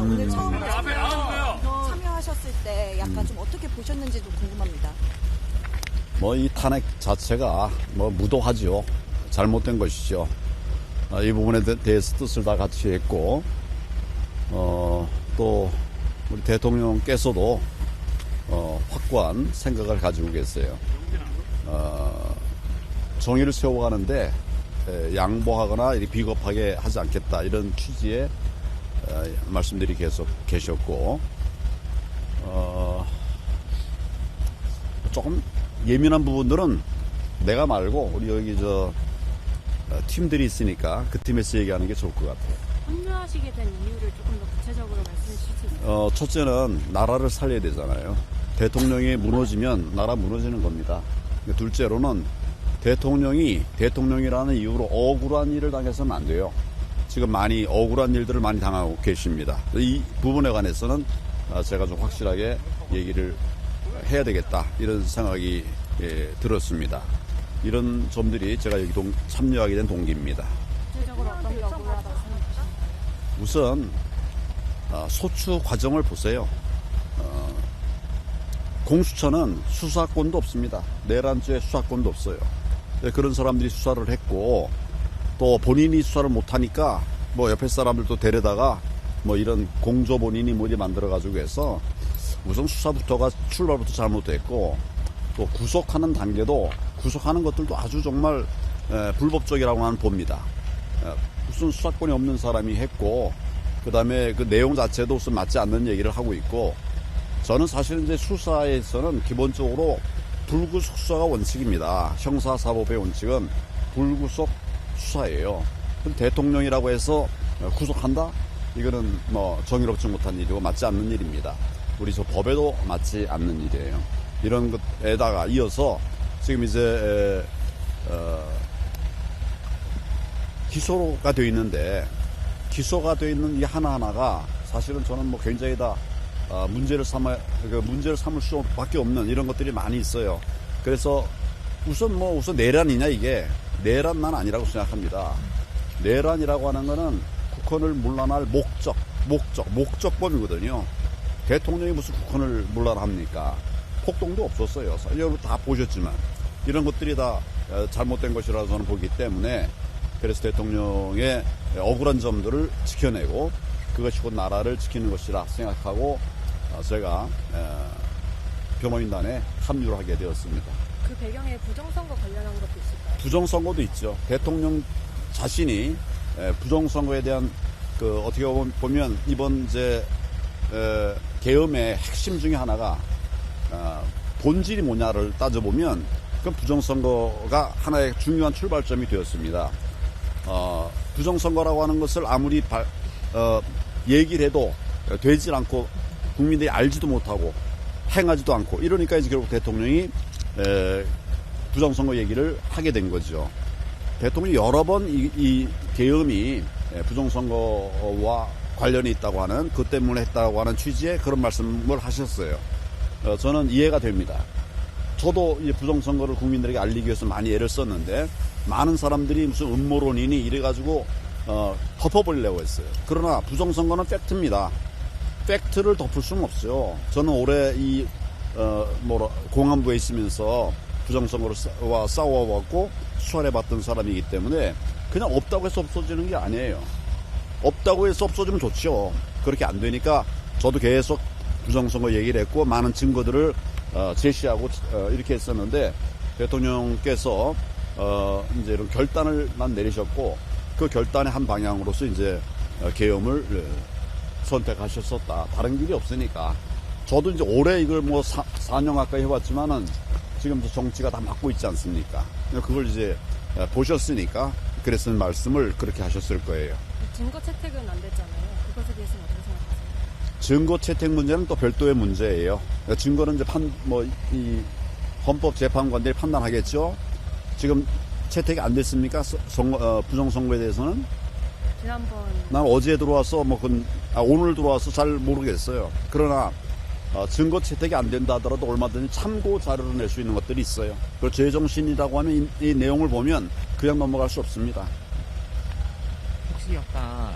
오늘 처음으로 참여하셨을 때 약간 좀 어떻게 보셨는지도 궁금합니다. 뭐 이 탄핵 자체가 뭐 무도하지요. 잘못된 것이죠. 이 부분에 대해서 뜻을 다 같이 했고, 또 우리 대통령께서도 확고한 생각을 가지고 계세요. 정의를 세워가는데 양보하거나 비겁하게 하지 않겠다, 이런 취지의 말씀들이 계속 계셨고, 조금 예민한 부분들은 내가 말고 우리 여기 팀들이 있으니까 그 팀에서 얘기하는 게 좋을 것 같아요. 합류하시게 된 이유를 조금 더 구체적으로 말씀해 주실 수 있어요? 첫째는 나라를 살려야 되잖아요. 대통령이 무너지면 나라 무너지는 겁니다. 둘째로는 대통령이라는 이유로 억울한 일을 당해서는 안 돼요. 지금 많이 억울한 일들을 많이 당하고 계십니다. 이 부분에 관해서는 제가 좀 확실하게 얘기를 해야 되겠다, 이런 생각이 들었습니다. 이런 점들이 제가 여기 참여하게 된 동기입니다. 구체적으로 어떤 게 억울하다고 생각하세요? 우선 소추 과정을 보세요. 공수처는 수사권도 없습니다. 내란죄 수사권도 없어요. 그런 사람들이 수사를 했고, 또 본인이 수사를 못하니까 뭐 옆에 사람들도 데려다가 뭐 이런 공조 본인이 뭐지 만들어가지고 해서 우선 수사부터가 출발부터 잘못됐고, 또 구속하는 단계도, 구속하는 것들도 아주 정말 불법적이라고 나는 봅니다. 무슨 수사권이 없는 사람이 했고, 그 다음에 그 내용 자체도 우선 맞지 않는 얘기를 하고 있고, 저는 사실은 이제 수사에서는 기본적으로 불구속 수사가 원칙입니다. 형사사법의 원칙은 불구속 수사예요. 대통령이라고 해서 구속한다? 이거는 뭐 정의롭지 못한 일이고 맞지 않는 일입니다. 우리 법에도 맞지 않는 일이에요. 이런 것에다가 이어서 지금 이제 기소가 되어 있는데, 기소가 되어 있는 이 하나하나가 사실은 저는 뭐 굉장히 다 문제를 삼을 수밖에 없는 이런 것들이 많이 있어요. 그래서 우선 내란이냐, 이게 내란만 아니라고 생각합니다. 내란이라고 하는 거는 국헌을 문란할 목적범이거든요. 대통령이 무슨 국헌을 문란합니까? 폭동도 없었어요. 여러분 다 보셨지만 이런 것들이 다 잘못된 것이라고 저는 보기 때문에, 그래서 대통령의 억울한 점들을 지켜내고 그것이 곧 나라를 지키는 것이라 생각하고 제가 변호인단에 합류를 하게 되었습니다. 그 배경에 부정선거 관련한 것도 있을까요? 부정선거도 있죠. 대통령 자신이 부정선거에 대한 어떻게 보면 이번 이제 계엄의 핵심 중에 하나가 본질이 뭐냐를 따져보면 그건 부정선거가 하나의 중요한 출발점이 되었습니다. 부정선거라고 하는 것을 아무리 얘기를 해도 되질 않고 국민들이 알지도 못하고 행하지도 않고 이러니까 이제 결국 대통령이 부정선거 얘기를 하게 된 거죠. 대통령이 여러 번 이 계엄이 부정선거와 관련이 있다고 하는, 그 때문에 했다고 하는 취지의 그런 말씀을 하셨어요. 저는 이해가 됩니다. 저도 이 부정선거를 국민들에게 알리기 위해서 많이 애를 썼는데, 많은 사람들이 무슨 음모론이니 이래가지고 덮어버리려고 했어요. 그러나 부정선거는 팩트입니다. 팩트를 덮을 수는 없어요. 저는 올해 공안부에 있으면서 부정선거와 싸워왔고 수사를 해봤던 사람이기 때문에 그냥 없다고 해서 없어지는 게 아니에요. 없다고 해서 없어지면 좋죠. 그렇게 안 되니까 저도 계속 부정선거 얘기를 했고 많은 증거들을 제시하고 이렇게 했었는데, 대통령께서 이제 이런 결단을만 내리셨고, 그 결단의 한 방향으로서 이제 계엄을 선택하셨었다. 다른 길이 없으니까. 저도 이제 올해 이걸 4년 가까이 해왔지만은 지금도 정치가 다 맡고 있지 않습니까? 그걸 이제 보셨으니까 그래서 말씀을 그렇게 하셨을 거예요. 증거 채택은 안 됐잖아요. 그것에 대해서는 어떻게 생각하세요? 증거 채택 문제는 또 별도의 문제예요. 증거는 이제 이 헌법재판관들이 판단하겠죠. 지금 채택이 안 됐습니까? 부정선거에 대해서는? 난 어제 들어와서 오늘 들어와서 잘 모르겠어요. 그러나 증거 채택이 안 된다 하더라도 얼마든지 참고 자료를 낼 수 있는 것들이 있어요. 그리고 제정신이라고 하면 이 내용을 보면 그냥 넘어갈 수 없습니다. 혹시 아까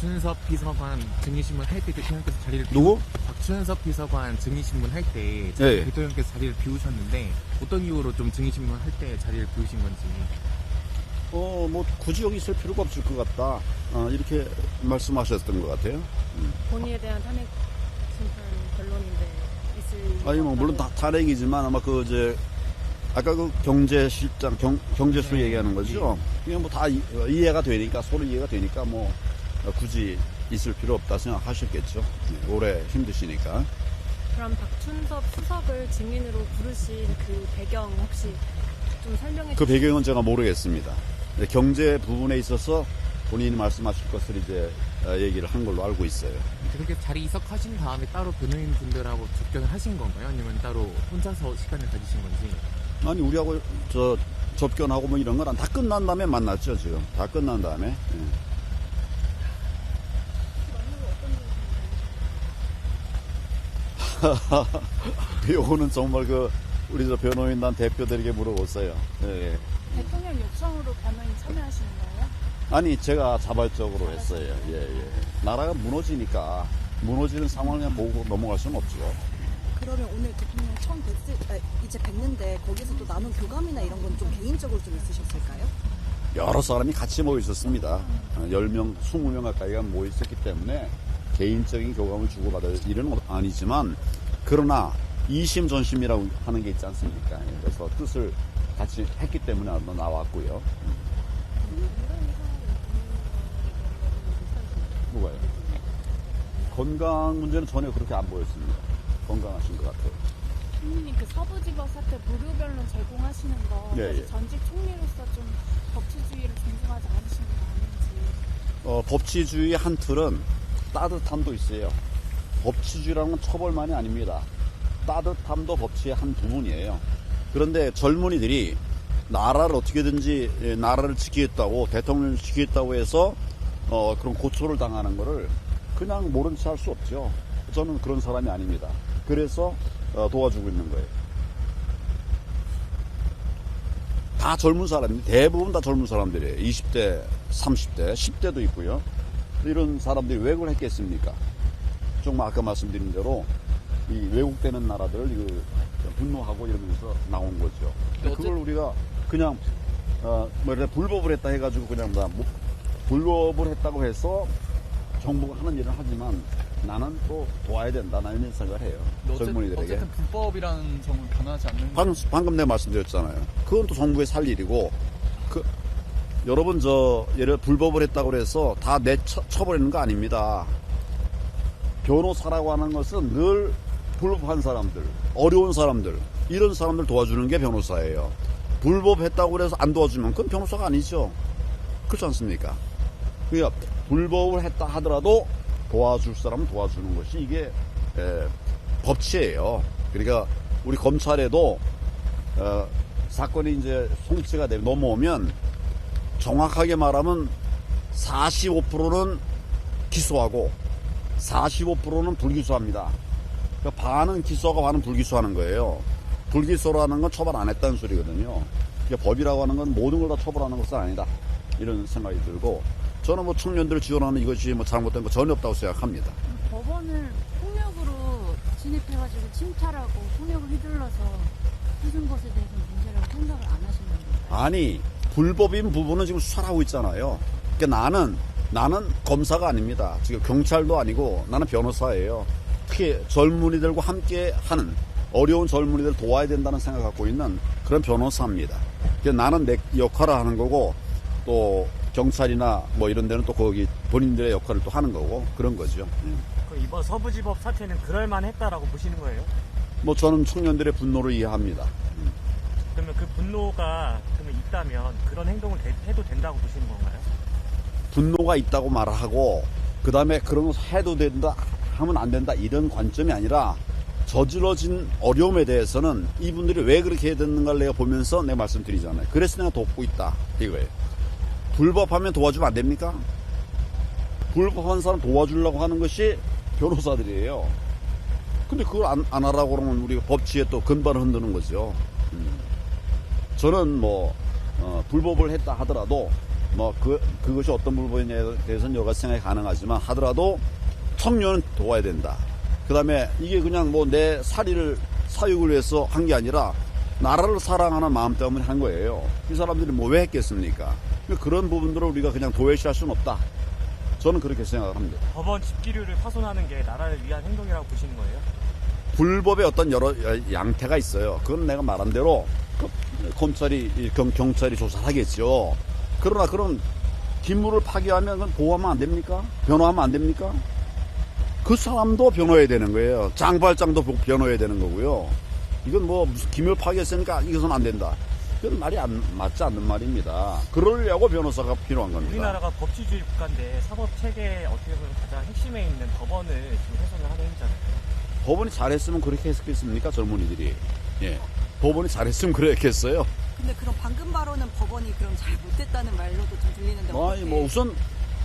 박준섭 비서관 증인신문 할 때 대통령께서 자리를 누구? 박준섭 비서관 증인신문 할 때 네. 대통령께서 자리를 비우셨는데 어떤 이유로 좀 증인신문 할 때 자리를 비우신 건지. 뭐 굳이 여기 있을 필요가 없을 것 같다. 이렇게 말씀하셨던 것 같아요. 본인에 대한 탄핵 심판 결론인데 있을. 아니 뭐 물론 탄핵이지만 아마 아까 그 경제실장 경제수 네. 얘기하는 거죠. 그냥 뭐 다 이해가 되니까 서로 이해가 되니까 뭐 굳이 있을 필요 없다 생각하셨겠죠. 네, 오래 힘드시니까. 그럼 박준섭 수석을 증인으로 부르신 그 배경 혹시 좀 설명해 그 주시죠? 배경은 제가 모르겠습니다. 근데 경제 부분에 있어서 본인이 말씀하실 것을 이제 얘기를 한 걸로 알고 있어요. 그렇게 자리 이석하신 다음에 따로 변호인 분들하고 접견을 하신 건가요? 아니면 따로 혼자서 시간을 가지신 건지? 아니 우리하고 접견하고 뭐 이런 건 다 끝난 다음에 만났죠. 지금 다 끝난 다음에. 예. 요거는 정말 우리 변호인단 대표들에게 물어보세요. 예, 예. 대통령 요청으로 변호인 참여하시는 거예요? 아니 제가 자발적으로 했어요. 예, 예. 나라가 무너지니까 무너지는 상황을 그냥 보고 넘어갈 수는 없죠. 그러면 오늘 대통령 처음 이제 뵀는데 거기서 또 나눈 교감이나 이런 건 좀 개인적으로 좀 있으셨을까요? 여러 사람이 같이 모여 있었습니다. 10명, 20명 가까이가 모여 있었기 때문에 개인적인 교감을 주고받을 일은 아니지만 그러나 이심 전심이라고 하는 게 있지 않습니까? 그래서 뜻을 같이 했기 때문에 나왔고요. 누가요? 건강 문제는 전혀 그렇게 안 보였습니다. 건강하신 것 같아요. 총리님 그 서부지법 사태 무료 변론 제공하시는 거 예, 예. 전직 총리로서 좀 법치주의를 존중하지 않으시는 거 아닌지. 법치주의의 한 틀은 따뜻함도 있어요. 법치주의라는 건 처벌만이 아닙니다. 따뜻함도 법치의 한 부분이에요. 그런데 젊은이들이 나라를 어떻게든지 나라를 지키겠다고 대통령을 지키겠다고 해서 그런 고초를 당하는 거를 그냥 모른 체 할 수 없죠. 저는 그런 사람이 아닙니다. 그래서 도와주고 있는 거예요. 다 젊은 사람이 대부분 다 젊은 사람들이에요. 20대, 30대, 10대도 있고요. 이런 사람들이 왜 그걸 했겠습니까? 정말 아까 말씀드린 대로 이 왜곡되는 나라들을 분노하고 이러면서 나온 거죠. 근데 그걸 우리가 그냥 불법을 했다 해가지고 그냥 불법을 했다고 해서 정부가 하는 일을 하지만 나는 또 도와야 된다. 나는 이런 생각을 해요. 젊은이들에게. 어쨌든 불법이라는 점은 변하지 않는. 방금 내가 말씀드렸잖아요. 그건 또 정부의 살 일이고, 여러분 예를 불법을 했다고 해서 다 처벌하는 거 아닙니다. 변호사라고 하는 것은 늘 불법한 사람들, 어려운 사람들, 이런 사람들 도와주는 게 변호사예요. 불법했다고 해서 안 도와주면 그건 변호사가 아니죠. 그렇지 않습니까? 그러니까 불법을 했다 하더라도 도와줄 사람은 도와주는 것이 이게 법치예요. 그러니까 우리 검찰에도 사건이 이제 송치가 넘어오면 정확하게 말하면 45%는 기소하고 45%는 불기소합니다. 그러니까 반은 기소하고 반은 불기소하는 거예요. 불기소라는 건 처벌 안 했다는 소리거든요. 그러니까 법이라고 하는 건 모든 걸 다 처벌하는 것은 아니다. 이런 생각이 들고 저는 뭐 청년들을 지원하는 이것이 뭐 잘못된 거 전혀 없다고 생각합니다. 법원을 폭력으로 진입해가지고 침탈하고 폭력을 휘둘러서 해준 것에 대해서 문제라고 생각을 안 하시는 건가요? 아니 불법인 부분은 지금 수사를 하고 있잖아요. 그러니까 나는 검사가 아닙니다. 지금 경찰도 아니고 나는 변호사예요. 특히 젊은이들과 함께 하는 어려운 젊은이들 도와야 된다는 생각을 갖고 있는 그런 변호사입니다. 그러니까 나는 내 역할을 하는 거고 또 경찰이나 뭐 이런 데는 또 거기 본인들의 역할을 또 하는 거고 그런 거죠. 이번 서부지법 사태는 그럴만했다라고 보시는 거예요? 뭐 저는 청년들의 분노를 이해합니다. 그러면 그 분노가 있다면 그런 행동을 해도 된다고 보시는 건가요? 분노가 있다고 말하고 그 다음에 그런 거 해도 된다 하면 안 된다 이런 관점이 아니라 저질러진 어려움에 대해서는 이분들이 왜 그렇게 해야 되는가를 내가 보면서 내가 말씀드리잖아요. 그래서 내가 돕고 있다 이거예요. 불법하면 도와주면 안 됩니까? 불법한 사람 도와주려고 하는 것이 변호사들이에요. 근데 그걸 안 하라고 그러면 우리가 법치에 또 근반을 흔드는 거죠. 저는 불법을 했다 하더라도 뭐 그것이 어떤 물건에 대해서는 여러 가지 생각이 가능하지만 하더라도 청년은 도와야 된다. 그 다음에 이게 그냥 뭐 내 사육을 위해서 한 게 아니라 나라를 사랑하는 마음 때문에 한 거예요. 이 사람들이 뭐 왜 했겠습니까? 그런 부분들을 우리가 그냥 도외시할 수는 없다. 저는 그렇게 생각을 합니다. 법원 집기류를 파손하는 게 나라를 위한 행동이라고 보시는 거예요? 불법의 어떤 여러 양태가 있어요. 그건 내가 말한 대로 검찰이, 경찰이 조사를 하겠죠. 그러나 그런 기물을 파괴하면 그건 보호하면 안 됩니까? 변호하면 안 됩니까? 그 사람도 변호해야 되는 거예요. 장발장도 변호해야 되는 거고요. 이건 뭐 무슨 기물 파괴했으니까 이것은 안 된다. 그건 말이 맞지 않는 말입니다. 그러려고 변호사가 필요한 겁니다. 우리나라가 법치주의 국가인데 사법 체계에 어떻게 보면 가장 핵심에 있는 법원을 지금 훼손을 하는 행위잖아요. 법원이 잘했으면 그렇게 했겠습니까? 젊은이들이. 예. 법원이 잘했으면 그랬겠어요. 근데 그럼 방금 발언은 법원이 그럼 잘 못했다는 말로도 좀 들리는데 아니, 어떻게 뭐 우선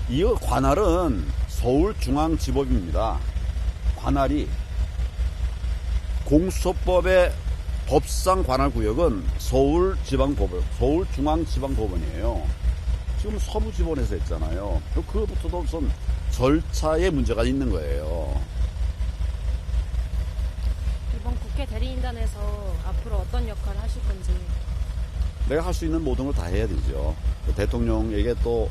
이 관할은 서울중앙지법입니다. 관할이 공수처법의 법상 관할구역은 서울중앙지방법원이에요. 지금 서부지법에서 했잖아요. 그것부터도 우선 절차에 문제가 있는 거예요. 이번 국회 대리인단에서 앞으로 어떤 역할을 하실 건지. 내가 할 수 있는 모든 걸 다 해야 되죠. 대통령에게 또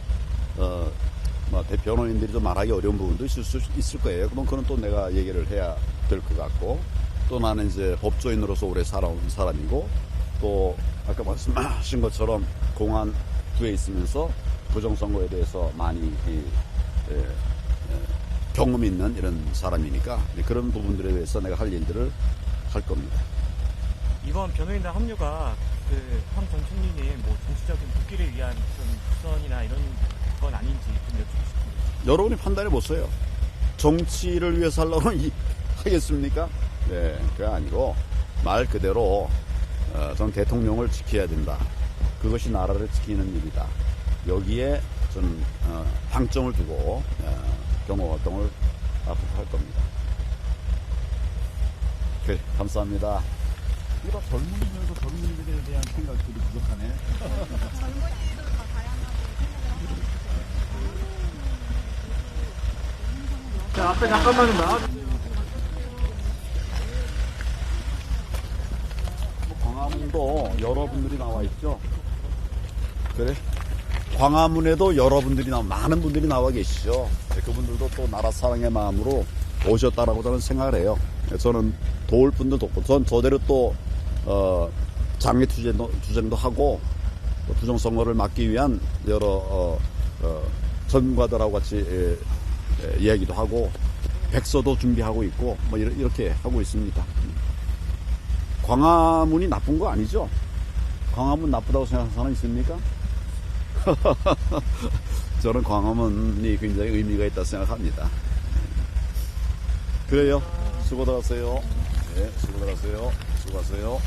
변호인들이 좀 말하기 어려운 부분도 있을 거예요. 그럼 그건 또 내가 얘기를 해야 될 것 같고, 또 나는 이제 법조인으로서 오래 살아온 사람이고, 또 아까 말씀하신 것처럼 공안부에 있으면서 부정선거에 대해서 많이 경험이 있는 이런 사람이니까 그런 부분들에 대해서 내가 할 일들을 할 겁니다. 이번 변호인단 합류가 그황 전 총리님 뭐 정치적인 복귀를 위한 좀 부선이나 이런 건 아닌지 좀 여쭙고 싶습니다. 여러분이 판단해 보세요. 정치를 위해서 하려면 하겠습니까? 네, 그게 아니고 말 그대로 전 대통령을 지켜야 된다. 그것이 나라를 지키는 일이다. 여기에 전 방점을 두고 경호 활동을 앞으로 할 겁니다. 그래, 감사합니다. 우리가 젊은이들도 젊은이들에 대한 생각들이 부족하네. 자, 앞에 잠깐만 나와주세요. 광화문도 여러분들이 나와 있죠. 그래? 광화문에도 여러분들이 많은 분들이 나와 계시죠. 그분들도 또 나라 사랑의 마음으로 오셨다라고 저는 생각을 해요. 저는 도울 분도 돕고, 전 저대로 또 장외 투쟁도 하고, 또 부정선거를 막기 위한 여러 전문가들하고 같이 이야기도 하고, 백서도 준비하고 있고, 뭐 이렇게 하고 있습니다. 광화문이 나쁜 거 아니죠? 광화문 나쁘다고 생각하는 사람 있습니까? 저는 광화문이 굉장히 의미가 있다고 생각합니다. 그래요. 수고들 하세요. 네, 수고들 하세요. 수고하세요.